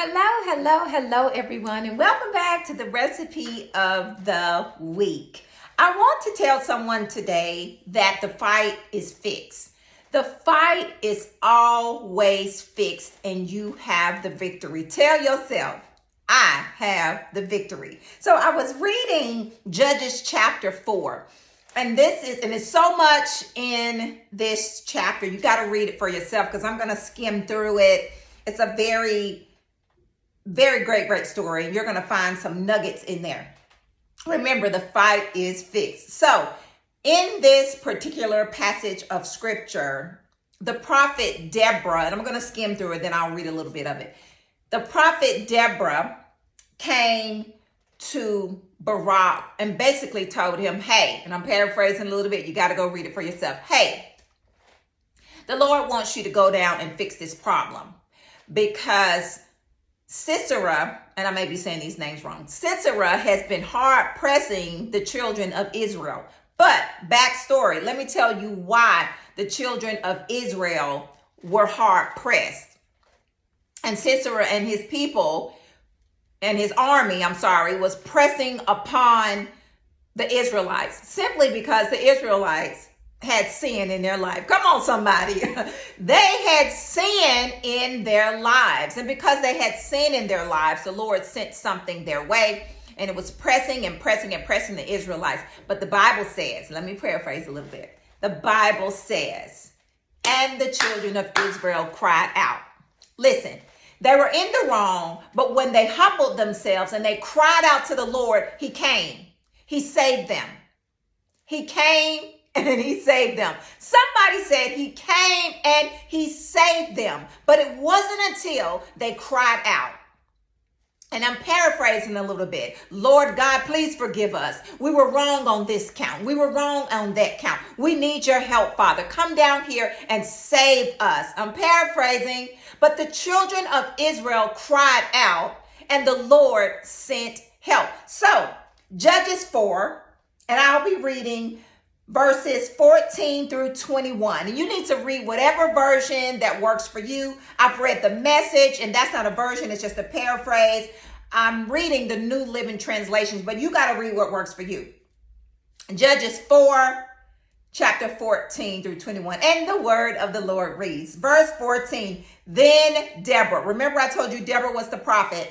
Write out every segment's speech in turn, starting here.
Hello, everyone, and welcome back to the recipe of the week. I want to tell someone today that the fight is fixed. The fight is always fixed, and you have the victory. Tell yourself, I have the victory. So I was reading Judges chapter 4. And it's so much in this chapter. You got to read it for yourself because I'm going to skim through it. It's a very great story. And you're going to find some nuggets in there. Remember, the fight is fixed. So in this particular passage of scripture, the prophet Deborah, and I'm going to skim through it, then I'll read a little bit of it. The prophet Deborah came to Barak and basically told him, hey, and I'm paraphrasing a little bit, you got to go read it for yourself. Hey, the Lord wants you to go down and fix this problem because Sisera, and I may be saying these names wrong, Sisera has been hard pressing the children of Israel. But backstory, let me tell you why the children of Israel were hard pressed. And Sisera and his people and his army, was pressing upon the Israelites simply because the Israelites had sin in their life. Come on, somebody. They had sin in their lives. And because they had sin in their lives, the Lord sent something their way. And it was pressing the Israelites. But the Bible says, let me paraphrase a little bit. The Bible says, and the children of Israel cried out. Listen, they were in the wrong, but when they humbled themselves and they cried out to the Lord, he came. He saved them. He came and he saved them. Somebody said he came and he saved them, but it wasn't until they cried out. And I'm paraphrasing a little bit. Lord God, please forgive us. We were wrong on this count. We were wrong on that count. We need your help, Father. Come down here and save us. I'm paraphrasing, but the children of Israel cried out and the Lord sent help. So Judges 4, and I'll be reading verses 14 through 21. And you need to read whatever version that works for you. I've read the Message, and that's not a version, it's just a paraphrase. I'm reading the New Living Translations, but you got to read what works for you. Judges 4, chapter 14 through 21. And the word of the Lord reads, verse 14, then Deborah. Remember I told you Deborah was the prophetess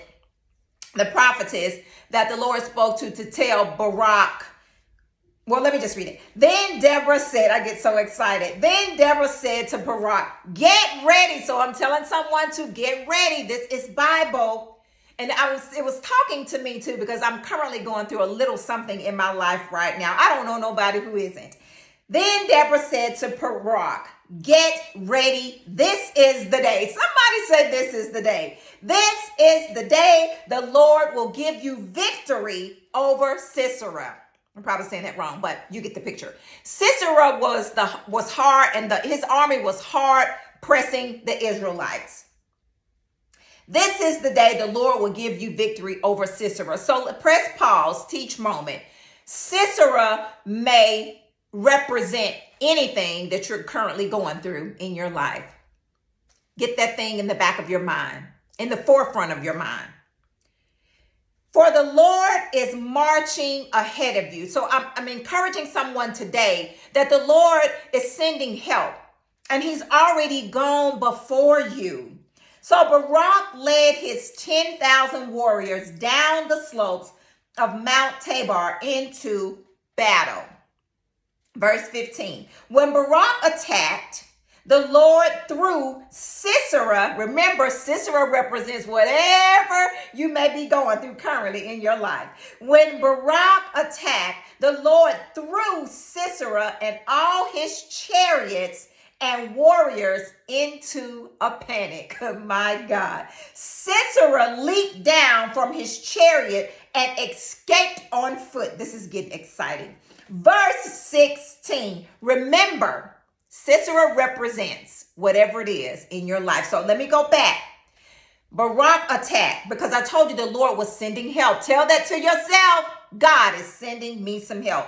that the Lord spoke to tell Barak. Well, let me just read it. Then Deborah said, I get so excited. Then Deborah said to Barak, get ready. So I'm telling someone to get ready. This is Bible. And it was talking to me too, because I'm currently going through a little something in my life right now. I don't know nobody who isn't. Then Deborah said to Barak, get ready. This is the day. Somebody said this is the day. This is the day the Lord will give you victory over Sisera. I'm probably saying that wrong, but you get the picture. Sisera was hard, and his army was hard pressing the Israelites. This is the day the Lord will give you victory over Sisera. So press pause, teach moment. Sisera may represent anything that you're currently going through in your life. Get that thing in the back of your mind, in the forefront of your mind. For the Lord is marching ahead of you. So I'm encouraging someone today that the Lord is sending help and he's already gone before you. So Barak led his 10,000 warriors down the slopes of Mount Tabor into battle. Verse 15, when Barak attacked, the Lord threw Sisera. Remember, Sisera represents whatever you may be going through currently in your life. When Barak attacked, the Lord threw Sisera and all his chariots and warriors into a panic. Oh my God. Sisera leaped down from his chariot and escaped on foot. This is getting exciting. Verse 16, remember, Sisera represents whatever it is in your life. So let me go back. Barak attacked because I told you the Lord was sending help. Tell that to yourself. God is sending me some help.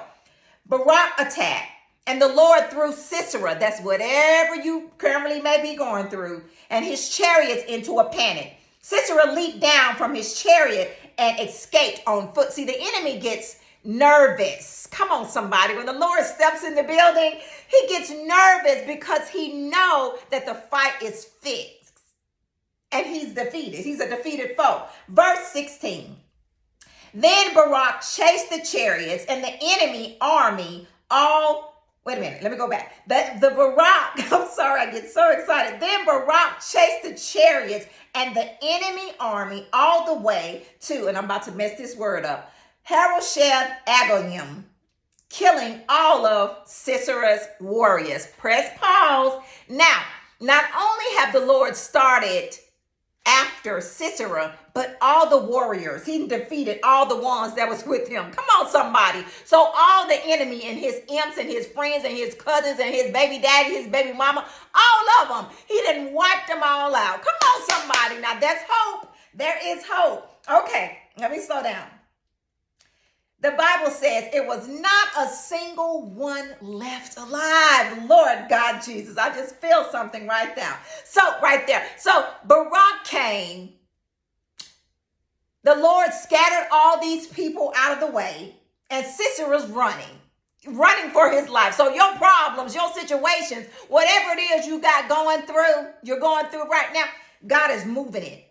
Barak attacked and the Lord threw Sisera, that's whatever you currently may be going through, and his chariots into a panic. Sisera leaped down from his chariot and escaped on foot. See, the enemy gets nervous. Come on, somebody. When the Lord steps in the building, he gets nervous because he knows that the fight is fixed and he's defeated. He's a defeated foe. Verse 16. Then Barak chased the chariots and the enemy army wait a minute, let me go back. The Barak, I'm sorry, I get so excited. Then Barak chased the chariots and the enemy army all the way to, and I'm about to mess this word up, Harosheth Agoyim, killing all of Sisera's warriors. Press pause. Now, not only have the Lord started after Sisera, but all the warriors, he defeated all the ones that was with him. Come on, somebody. So all the enemy and his imps and his friends and his cousins and his baby daddy, his baby mama, all of them, he didn't wipe them all out. Come on, somebody. Now that's hope. There is hope. Okay, let me slow down. The Bible says it was not a single one left alive. Lord God Jesus, I just feel something right now. So right there. So Barak came. The Lord scattered all these people out of the way, and Sisera's running for his life. So your problems, your situations, whatever it is you're going through right now, God is moving it.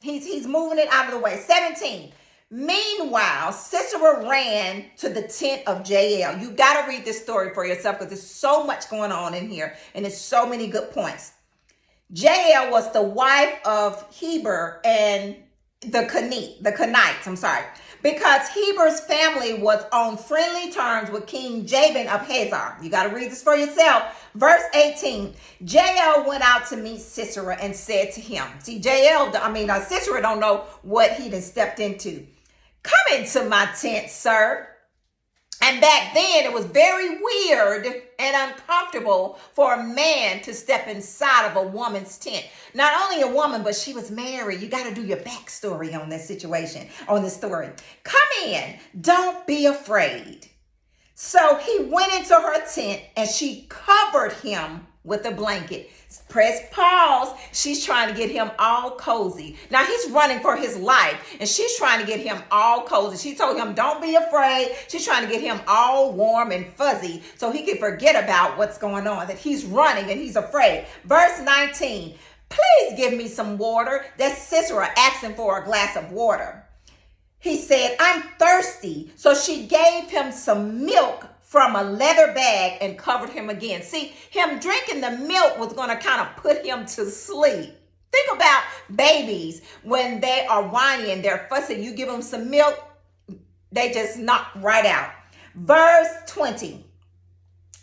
He's moving it out of the way. 17. Meanwhile, Sisera ran to the tent of Jael. You got to read this story for yourself because there's so much going on in here and there's so many good points. Jael was the wife of Heber and the Kenites, because Heber's family was on friendly terms with King Jabin of Hazor. You got to read this for yourself. Verse 18, Jael went out to meet Sisera and said to him, see, Sisera don't know what he done stepped into. Come into my tent, sir. And back then, it was very weird and uncomfortable for a man to step inside of a woman's tent. Not only a woman, but she was married. You got to do your backstory on this situation, on this story. Come in. Don't be afraid. So he went into her tent and she covered him with a blanket. Press pause. She's trying to get him all cozy. Now he's running for his life and she's trying to get him all cozy. She told him, don't be afraid. She's trying to get him all warm and fuzzy so he can forget about what's going on, that he's running and he's afraid. Verse 19, please give me some water. That's Sisera asking for a glass of water. He said, I'm thirsty. So she gave him some milk from a leather bag and covered him again. See, him drinking the milk was going to kind of put him to sleep. Think about babies when they are whiny and they're fussing. You give them some milk, they just knock right out. Verse 20.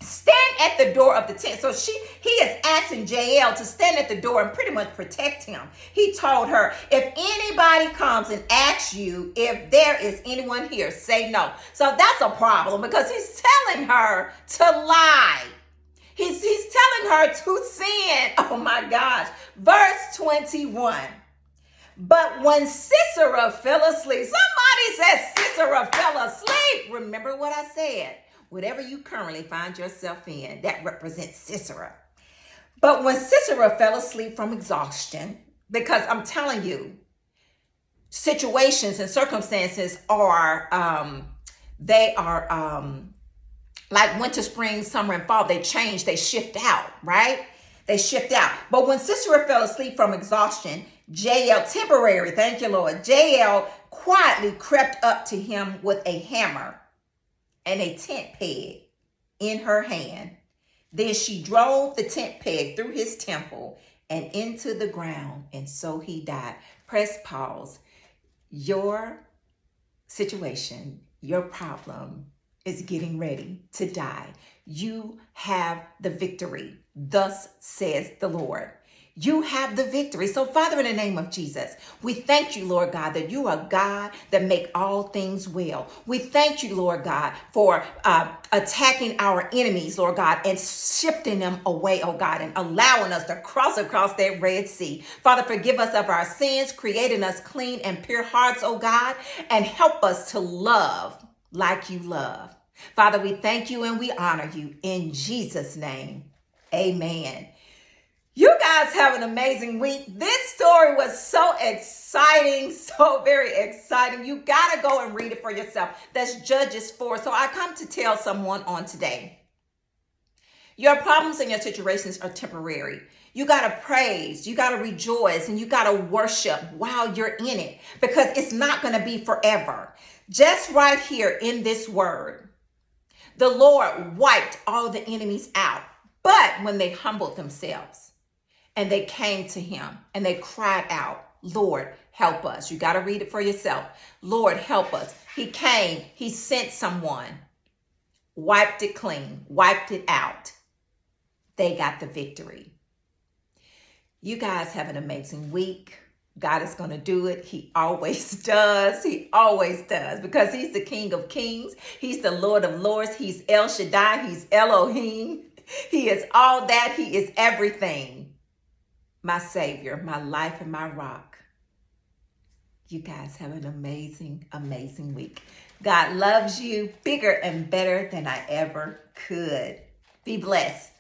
Stand at the door of the tent. So he is asking Jael to stand at the door and pretty much protect him. He told her, if anybody comes and asks you if there is anyone here, say no. So that's a problem because he's telling her to lie. He's telling her to sin. Oh my gosh. Verse 21. But when Sisera fell asleep, somebody said Sisera fell asleep. Remember what I said. Whatever you currently find yourself in, that represents Sisera. But when Sisera fell asleep from exhaustion, because I'm telling you, situations and circumstances are, like winter, spring, summer, and fall. They change, they shift out, right? They shift out. But when Sisera fell asleep from exhaustion, Jael, temporary, thank you, Lord, Jael quietly crept up to him with a hammer and a tent peg in her hand. Then she drove the tent peg through his temple and into the ground, and so he died. Press pause. Your situation, your problem is getting ready to die. You have the victory. Thus says the Lord. You have the victory. So, Father, in the name of Jesus, we thank you, Lord God, that you are God that make all things well. We thank you, Lord God, for attacking our enemies, Lord God, and shifting them away, oh God, and allowing us to cross across that Red Sea. Father, forgive us of our sins, creating us clean and pure hearts, oh God, and help us to love like you love. Father, we thank you and we honor you in Jesus' name. Amen. You guys have an amazing week. This story was so exciting, so very exciting. You got to go and read it for yourself. That's Judges 4. So I come to tell someone on today. Your problems and your situations are temporary. You got to praise, you got to rejoice, and you got to worship while you're in it because it's not going to be forever. Just right here in this word, the Lord wiped all the enemies out. But when they humbled themselves and they came to him and they cried out, Lord, help us. You got to read it for yourself. Lord, help us. He came, he sent someone, wiped it clean, wiped it out. They got the victory. You guys have an amazing week. God is going to do it. He always does. He always does because he's the King of Kings. He's the Lord of Lords. He's El Shaddai. He's Elohim. He is all that. He is everything. My Savior, my life, and my rock. You guys have an amazing, amazing week. God loves you bigger and better than I ever could. Be blessed.